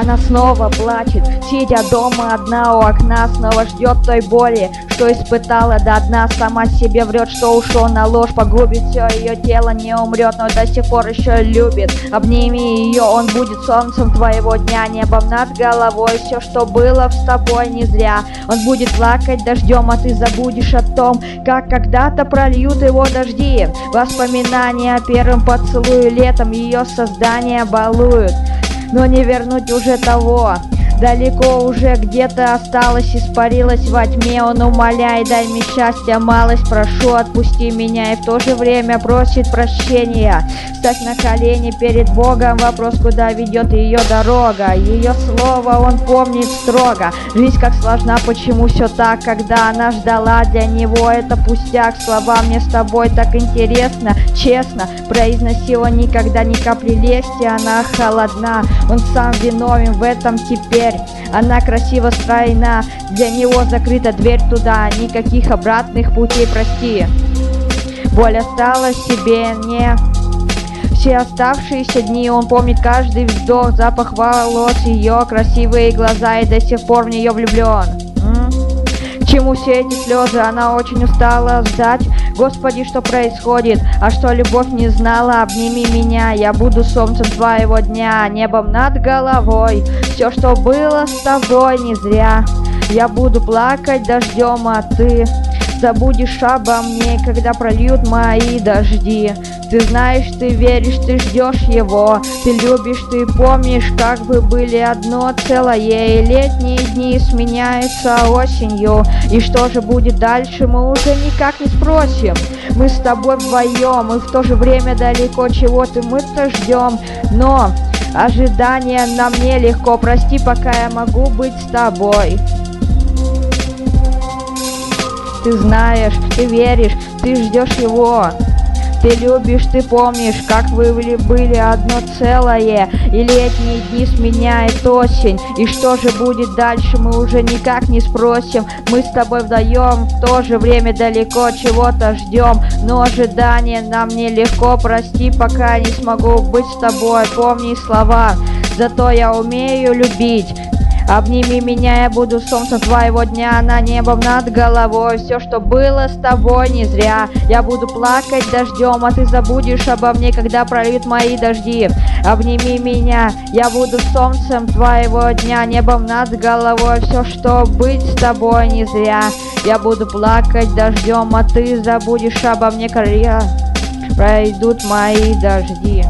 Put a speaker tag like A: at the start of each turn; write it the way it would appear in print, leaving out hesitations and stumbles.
A: Она снова плачет, сидя дома одна у окна, снова ждет той боли, что испытала до дна. Сама себе врет, что ушел на ложь, погубит все ее тело, не умрет, но до сих пор еще любит. Обними ее, он будет солнцем твоего дня, небом над головой. Все, что было с тобой, не зря. Он будет плакать дождем, а ты забудешь о том, как когда-то прольют его дожди. Воспоминания о первом поцелуе летом ее создание балуют, но не вернуть уже того. Далеко уже где-то осталось, испарилась во тьме. Он умоляет, дай мне счастья, малость прошу, отпусти меня. И в то же время просит прощения. Ставь на колени перед Богом, вопрос, куда ведет ее дорога. Ее слово он помнит строго. Жизнь как сложна, почему все так, когда она ждала для него это пустяк. Слова мне с тобой так интересно, честно произносила никогда ни капли лести. Она холодна, он сам виновен в этом теперь. Она красиво стройна, для него закрыта дверь туда, никаких обратных путей, прости. Боль осталась себе не все оставшиеся дни. Он помнит каждый вздох, запах волос ее, красивые глаза, и до сих пор в нее влюблен. К чему все эти слезы? Она очень устала ждать. Господи, что происходит? А что любовь не знала? Обними меня, я буду солнцем твоего дня, небом над головой. Все, что было с тобой, не зря. Я буду плакать дождем, а ты забудешь обо мне, когда прольют мои дожди. Ты знаешь, ты веришь, ты ждешь его, ты любишь, ты помнишь, как вы были одно целое, и летние дни сменяются осенью. И что же будет дальше, мы уже никак не спросим. Мы с тобой вдвоем, и в то же время далеко чего-то мы-то ждем, но ожидание нам нелегко. Прости, пока я могу быть с тобой. Ты знаешь, ты веришь, ты ждешь его. Ты любишь, ты помнишь, как вы были одно целое, и летние дни сменяет осень. И что же будет дальше, мы уже никак не спросим. Мы с тобой вдвоем, в то же время далеко чего-то ждем, но ожидание нам нелегко. Прости, пока не смогу быть с тобой, помни слова, зато я умею любить. Обними меня, я буду солнцем твоего дня, на небом над головой. Все, что было с тобой, не зря. Я буду плакать дождем, а ты забудешь обо мне, когда прольют мои дожди. Обними меня, я буду солнцем твоего дня, небом над головой. Все, что быть с тобой, не зря. Я буду плакать дождем, а ты забудешь обо мне, когда пройдут мои дожди.